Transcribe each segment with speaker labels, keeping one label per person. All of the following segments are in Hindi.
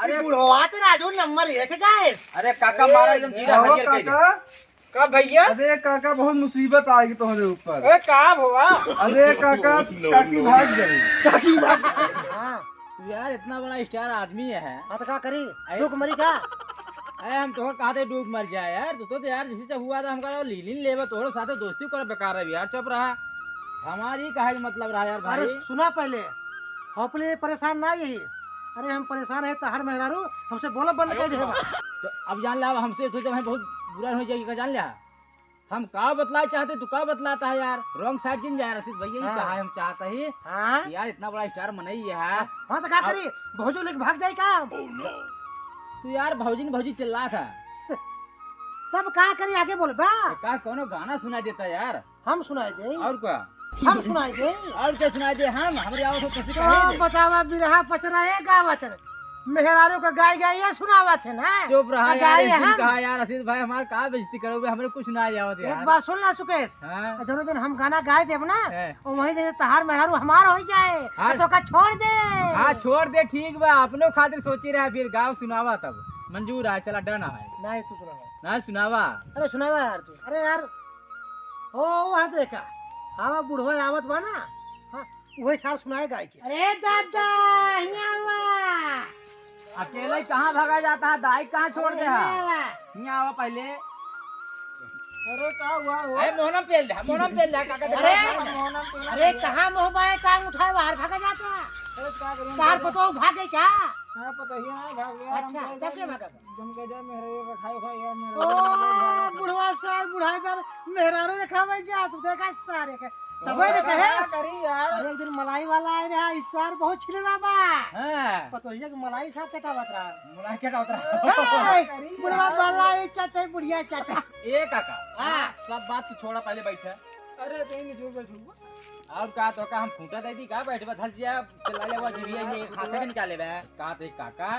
Speaker 1: अरे बुढ़वा तो राजू नंबर 1 गाइस।
Speaker 2: अरे काका मारा एकदम सीधा हरियर कह दे।
Speaker 3: का भैया?
Speaker 4: अरे काका बहुत मुसीबत आएगी तुम्हारे ऊपर।
Speaker 3: अरे का हुआ?
Speaker 4: अरे काका काकी भाग गई।
Speaker 3: काकी भाग?
Speaker 1: हां
Speaker 2: तू यार इतना बड़ा स्टार आदमी है।
Speaker 1: हां तो का करी दुख मरी का?
Speaker 2: अरे हम तो कहते डूब मर जाए यार। तो यार जिसे जब हुआ था हमका लीलिन लेवे तोड़ साथे दोस्ती कर बेकार है यार। चुप रहा हमारी कहे मतलब रहा यार भाई।
Speaker 1: अरे सुना पहले होपले परेशान ना यही। अरे हम परेशान है तहर मेहरारू हमसे बोला बंद कर दे।
Speaker 2: तो अब जान ला हमसे तो जब बहुत बुरा हो जाएगी का जान लिया। हम का बतलाए चाहते तू का बतलाता है यार। रॉन्ग साइड जिन जाए रसीद भैया ही कहा है हम चाहते ही।
Speaker 1: हां
Speaker 2: यार इतना बड़ा स्टार मनई है।
Speaker 1: हां तो का करी भौजो लेके भाग जाए का?
Speaker 2: तू यार भौजी चिल्ला था
Speaker 1: तब का करी आगे बोल बा।
Speaker 2: का कोनो गाना सुनाई देता यार।
Speaker 1: हम सुनाई दे
Speaker 2: और क्या
Speaker 1: हम सुनाई दे
Speaker 2: और क्या सुनाई दे। हम हमारी आवाज तो कैसे
Speaker 1: तो
Speaker 2: कहेंगे।
Speaker 1: बतावा बिरहा पचरा है गावत है मेहरारू का गाय गाय ये सुनावत है ना।
Speaker 2: चुप रहा यार।
Speaker 1: गाय
Speaker 2: इस दिन
Speaker 1: हम
Speaker 2: कहा यार रसीद भाई हमारे का बेइज्जती करोगे। हमरे कुछ ना आवत यार।
Speaker 1: एक बात सुन ला सुकेश
Speaker 2: हाँ?
Speaker 1: जनो दिन हम गाना गाए देब ना
Speaker 2: है।
Speaker 1: और वही दिन तहार मेहरारू हमार हो जाए
Speaker 2: हाँ।
Speaker 1: तो का छोड़ दे।
Speaker 2: हाँ छोड़ दे ठीक बा। अपनों खातिर सोची रहा फिर गाँव सुनावा तब मंजूर है। चला डन है
Speaker 1: नहीं तू सुनावा।
Speaker 2: ना सुनावा।
Speaker 1: अरे सुनावा यार तू। अरे यार ओ है देखा हाँ बुढ़वा आवत बा ना। हाँ वही साल सुनाए गाय के। अरे दादा
Speaker 2: अकेले कहाँ भागा जाता है। दाई कहाँ छोड़ दे। यहाँ आवा पहले।
Speaker 3: अरे का हुआ?
Speaker 2: अरे मोहनम पेल दे मोहनम पेल दे काका दे।
Speaker 1: अरे कहाँ मुँह बाए टांग उठाए बाहर भागा जाता।
Speaker 3: अरे का करूं?
Speaker 1: तार पतो भागे क्या?
Speaker 3: हाँ पता ही है भाग गया।
Speaker 1: अच्छा तब क्या भागा?
Speaker 3: जम के जा मेरे रखाई खाई यार मेरे।
Speaker 1: ओ बुढ़वा सार बुढ़ागर मेहरारू ने खावे जा तू देखा सारे के तबे ने कहे।
Speaker 3: क्या करी यार?
Speaker 1: अरे एक दिन मलाई वाला आए रहा इस सार बहुत छिलना बा।
Speaker 2: हाँ
Speaker 1: पतो ही है कि मलाई सार चटावत रहा।
Speaker 2: मुला चटा उतरा।
Speaker 1: ए, बुढ़वा मलाई चटे बुढ़िया चटे।
Speaker 2: ए काका
Speaker 1: हाँ।
Speaker 2: सब बात तू छोड़ा पहले बैठा।
Speaker 3: अरे तो नहीं जो बैठू।
Speaker 2: और का तो का हम फूटा दे दी का बैठे बस हंसिया चला ले वो जीविया ने खाता के निकाले बे का तो काका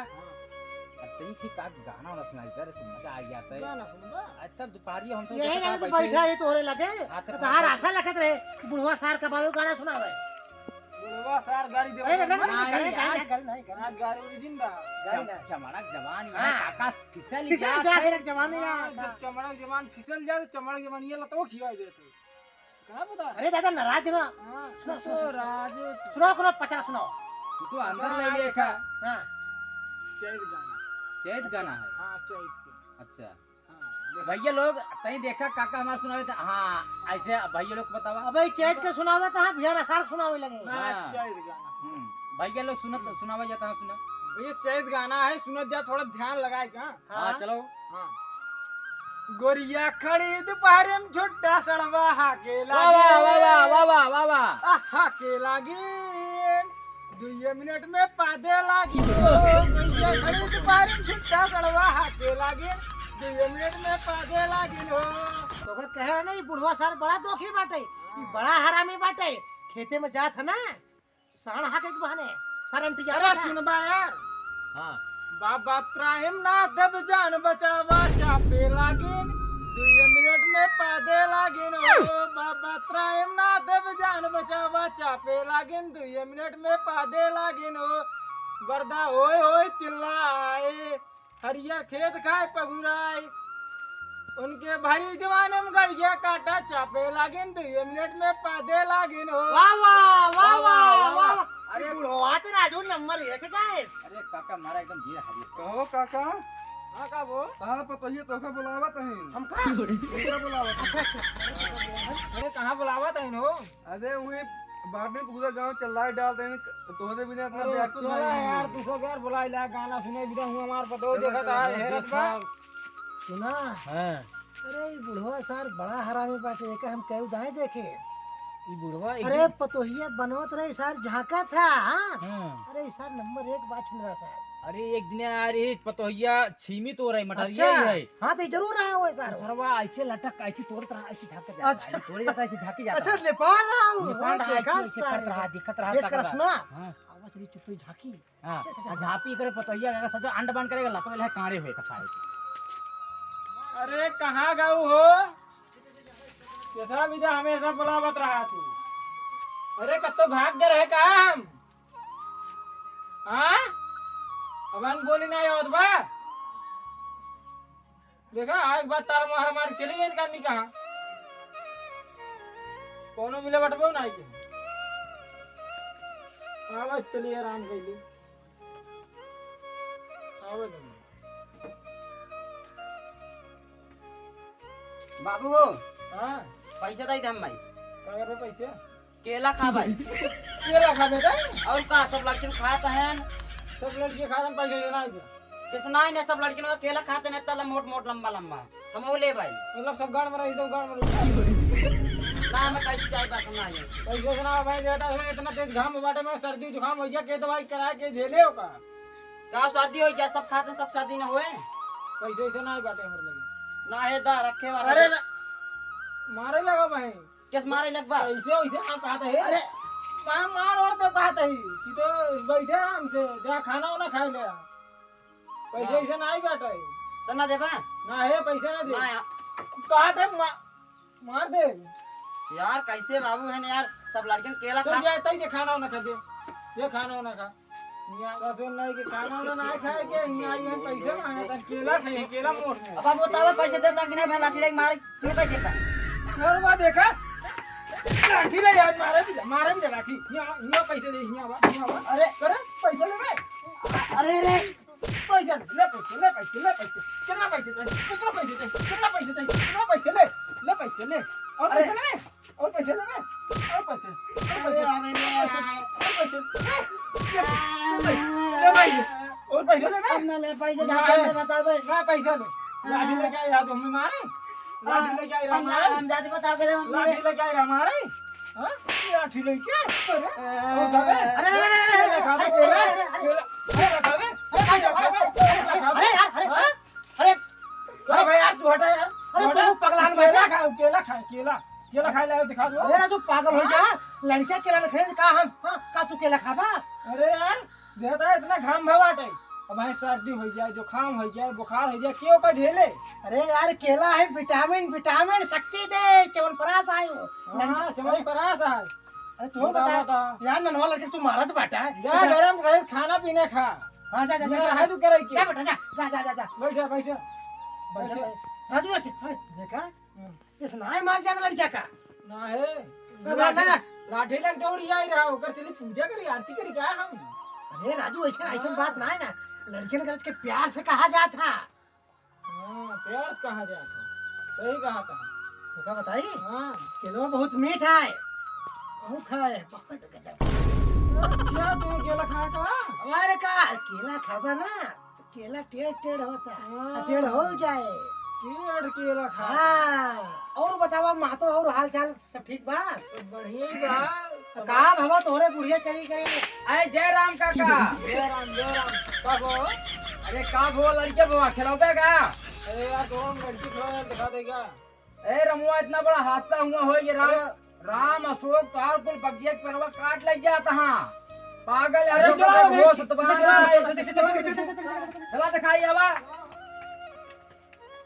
Speaker 2: तई की का गाना वाला सुनाई दे रे मजा आ जाता है।
Speaker 3: गाना सुनबा?
Speaker 2: अच्छा दोपहरी हम सब
Speaker 1: यही ना तो बैठा है तोरे लगे तो तार आशा लगत रहे कि बुढ़वा सार का बाबू गाना सुनावे।
Speaker 3: बुढ़वा सार गाड़ी दे।
Speaker 1: अरे नहीं
Speaker 2: नहीं,
Speaker 1: करे
Speaker 2: यार।
Speaker 1: करे नहीं करे।
Speaker 3: आज गाड़ी उड़ी जिंदा।
Speaker 1: गाड़ी ना
Speaker 2: चमड़क जवान
Speaker 1: हाँ।
Speaker 2: काका फिसल
Speaker 1: किसी जा फिर जवानी
Speaker 3: जब
Speaker 1: यार।
Speaker 3: चमड़क जवान फिसल जाए तो चमड़क जवान ये लतो खियाई देते। क्या पता?
Speaker 1: अरे दादा नाराज ना
Speaker 3: हाँ,
Speaker 1: सुनो,
Speaker 3: तो
Speaker 1: सुनो।
Speaker 3: राजू
Speaker 1: सुनाओ कोनो पचरा सुनाओ।
Speaker 2: तू अंदर ले ले था।
Speaker 1: हाँ
Speaker 3: चैत गाना।
Speaker 2: चैत गाना है।
Speaker 3: हाँ चैत के।
Speaker 2: अच्छा
Speaker 3: हाँ
Speaker 2: भैया लोग तई देखा काका हमारा सुनावे था। हाँ ऐसे भैया लोग बतावा।
Speaker 1: अबे चैत के सुनावे तो हम बिहार आषाढ़ सुनावे लगे।
Speaker 3: हाँ, चैत गाना।
Speaker 2: भैया लोग सुनत सुनावा जाता है सुना।
Speaker 3: ये चैत गाना है सुनत जा थोड़ा ध्यान लगाए का।
Speaker 2: हाँ चलो
Speaker 3: हाँ गोरिया खड़ी दोपहर में छोटा सड़वा हाके
Speaker 2: वाह वाह वाह
Speaker 3: लागे
Speaker 2: वाह वाह वाह वाह।
Speaker 3: हाके लागे 2 मिनट में पादे लागी गोरिया खड़ी दोपहर में छोटा सड़वा हाके लागे 2 मिनट में पादे लागी हो।
Speaker 1: तो का कहे ना ये बुढ़वा सार बड़ा दोखी बाटे ये बड़ा हरामी बाटे। खेते में जात है ना साण हाके के बहाने सरंटी जा
Speaker 3: अरे
Speaker 1: रहा था।
Speaker 3: सुनबा यार
Speaker 2: हाँ
Speaker 3: बाबा त्राहिम ना दब जान बचावा चापे लागिन 2 मिनट में पादे लागिन ओ बाबा त्राहिम ना दब जान बचावा चापे लागिन 2 मिनट में पादे लागिन ओ गर्दा होय होय चिल्लाए हरिया खेत खाए पगुराए उनके भारी जवान में गड़िया काटा चापे लागिन 2 मिनट में पादे लागिन हो।
Speaker 1: वाह वाह वाह वाह वाह।
Speaker 2: अरे
Speaker 1: अरे बुढ़वा तो राजू नंबर 1 गाइस।
Speaker 2: अरे काका मारा एकदम धीरे हरियर।
Speaker 4: कहो काका
Speaker 3: हाँ का वो
Speaker 4: तार पतोहिए तोका बुलावा तहिन।
Speaker 1: हम का
Speaker 4: इनका बुलावा।
Speaker 1: अच्छा अच्छा।
Speaker 3: अरे कहाँ बुलावा था इन्हो?
Speaker 4: अरे वही बाटे पूरा गांव चल्लाई डाल देन तोहरे बिना इतना व्याकुल
Speaker 3: चला यार
Speaker 4: नहीं।
Speaker 3: तू सब यार बुलाई ला गाना सुने बिना हूँ हमार पतो देखा था हैरत बा।
Speaker 1: सुना
Speaker 2: हाँ
Speaker 1: अरे ये बुढ़वा सार बड़ा हरामी बाटे एक हम कई दाएं देखे।
Speaker 2: ये बुढ़वा
Speaker 1: अरे पतोहिया बनवत रहे सार झांका था। हाँ
Speaker 2: हाँ।
Speaker 1: अरे सार नंबर 1 बात सुन रहा सार।
Speaker 2: अरे एक दिन यार ये पतोहिया छीमी तो रही मटरिया
Speaker 1: अच्छा
Speaker 2: ही है।
Speaker 1: हाँ तो जरूर रहा है वो सार।
Speaker 2: सरवा ऐसे लटक ऐसे तोड़ता रहा ऐसे झाँक जाता
Speaker 1: अच्छा।
Speaker 2: तोड़े जाता ऐसे झाँकी जाता।
Speaker 1: अच्छा ले पा रहा हूँ।
Speaker 2: निपान रहा
Speaker 1: देखा
Speaker 2: ऐसे करत रहा दिखत रहा
Speaker 1: देश
Speaker 2: तक
Speaker 1: करा
Speaker 2: रहा।
Speaker 1: सुना
Speaker 2: हाँ
Speaker 1: आवाज चली चुप्पी झांकी।
Speaker 2: हाँ झापी करे पतोहिया का सजो अंड बन करेगा लतो वाला कांडे हुए कसाए।
Speaker 3: अरे कहाँ गाऊ हो कैसा विदा हमेशा बुलावत रहा तू। अरे कब तो भाग गए रहे काम। हाँ अबन बोली नहीं आवत बा देखा आज बात तार मार मार चली गई करनी कहां कोनो मिले बटबो नहीं के आवाज चली आराम कैली आवाज
Speaker 5: बाबू
Speaker 3: हां
Speaker 5: पैसे दे दे हम भाई
Speaker 3: का कर पैसे
Speaker 5: केला खा भाई
Speaker 3: केला खा बेटा
Speaker 5: और का सब लड़कियों खाते हैं
Speaker 3: सब लड़के खान पैसे देना है
Speaker 5: किसना ही ने सब लड़कियों का केला खाते नहीं तला मोट मोट लंबा लंबा हम वो ले भाई
Speaker 3: मतलब सब गाड़ में रही तो गाड़ में
Speaker 5: ना हमें पैसे चाहिए बस हम ना जाए
Speaker 3: पैसे सुना भाई देता है इतना तेज घाम बाटे में सर्दी जुकाम हो गया के दवाई करा के झेले हो का
Speaker 5: गाँव सर्दी हो जा सब खाते सब सर्दी ना हुए
Speaker 3: पैसे से ना बाटे हमर लगे
Speaker 5: ना है दा रखे वाला
Speaker 3: अरे ना, मारे लगा भाई
Speaker 5: किस मारे लग बा
Speaker 3: पैसे वैसे ना कहते है
Speaker 5: अरे
Speaker 3: मार और तो कहते है कि तो बैठे हमसे जा खाना वाना खा ले पैसे वैसे ना ही बाटे
Speaker 5: तना दे बा
Speaker 3: ना है पैसे ना दे
Speaker 5: ना
Speaker 3: कहते मार दे
Speaker 5: यार कैसे बाबू है ना यार सब लड़कियों केला
Speaker 3: तो
Speaker 5: खा
Speaker 3: जाता ही खाना वाना खा दे ये खाना वाना खा यहाँ रसों नहीं के खाना वाना नहीं खाए के यहाँ आई हम पैसे मांगे था केला खाए केला मोड़ में
Speaker 5: अब बताओ पैसे देता कि नहीं मैं लाठी लेके मारे क्यों पैसे का
Speaker 3: और बात देखा लाठी ले यार मारे भी लाठी यहाँ पैसे दे यहाँ
Speaker 5: अरे
Speaker 3: करे पैसे ले भाई
Speaker 5: अरे रे
Speaker 3: पैसे ले कितना पैसे कितना पैसे ले और पैसे ले और पैसे ले और पैसे
Speaker 5: अरे अबे
Speaker 3: ले भाई और पैसे ले
Speaker 5: अब ना ले पैसे जाते हैं बताओ भाई
Speaker 3: ना पैसा ले लाठी लेके आया तो हमें मारे लाठी लेके आया मारे
Speaker 5: हम जाते बताओ के हम
Speaker 3: लाठी लेके आया मारे हां लाठी लेके अरे और जावे
Speaker 5: अरे
Speaker 3: खा दे केला खा दे अरे भाई यार तू हटा यार
Speaker 1: अरे तू पगलान भाई
Speaker 3: केला खा ले दिखा दो
Speaker 1: अरे तू पागल हो जा लड़कियां केला न खाए का हम का तू केला खाबा
Speaker 3: अरे यार देता है इतना घाम भवाटे अब भाई सर्दी हो जाए जुकाम हो जाए बुखार हो जाए क्यों का झेले
Speaker 1: अरे यार केला है विटामिन शक्ति दे च्यवनप्राश आयो
Speaker 3: हां चमन परास है
Speaker 1: अरे तू बता यार ननवा लड़के तू मारत बाटा
Speaker 3: जा गरम गरम खाना पीना खा
Speaker 1: हां जा
Speaker 3: है तू करे
Speaker 1: जा
Speaker 3: के
Speaker 1: बेटा जा
Speaker 3: बैठ
Speaker 1: राजू ऐसे देखा इस नाय मार जाएगा लड़किया का
Speaker 3: ना है
Speaker 1: बैठा
Speaker 3: लाठी लग दौड़ी आई रहा होकर चली पूजा करी आरती करी का हम
Speaker 1: अरे राजू ऐसा बात ना है ना लड़के ने के प्यार से कहा जाता
Speaker 3: हां प्यार से कहा जाता सही कहा था
Speaker 1: तो क्या बताई
Speaker 3: हां
Speaker 1: केला बहुत मीठा है बहुत खाए बहुत गजब
Speaker 3: अच्छा तू केला खा का
Speaker 1: हमारे का केला खाबा ना तो केला टेढ़ होता है टेढ़ हो जाए
Speaker 3: केला खा
Speaker 1: हाँ और बतावा महतो और हाल चाल सब ठीक बा
Speaker 3: सब बढ़िया ही बा
Speaker 1: का भवा तोरे बुढ़िया चली गई
Speaker 2: अरे जय राम काका
Speaker 3: जय राम बाबू
Speaker 2: अरे का भो लड़के बवा खिलाओगे का
Speaker 3: अरे यार कौन लड़की खिलाओ दिखा देगा
Speaker 2: ए रमुआ इतना बड़ा हादसा हुआ हो ये राम अशोक कार कुल बगिया के पेड़वा काट लग जाता हां पागल
Speaker 3: अरे
Speaker 2: यार
Speaker 3: चलो
Speaker 2: चला दिखाई आवा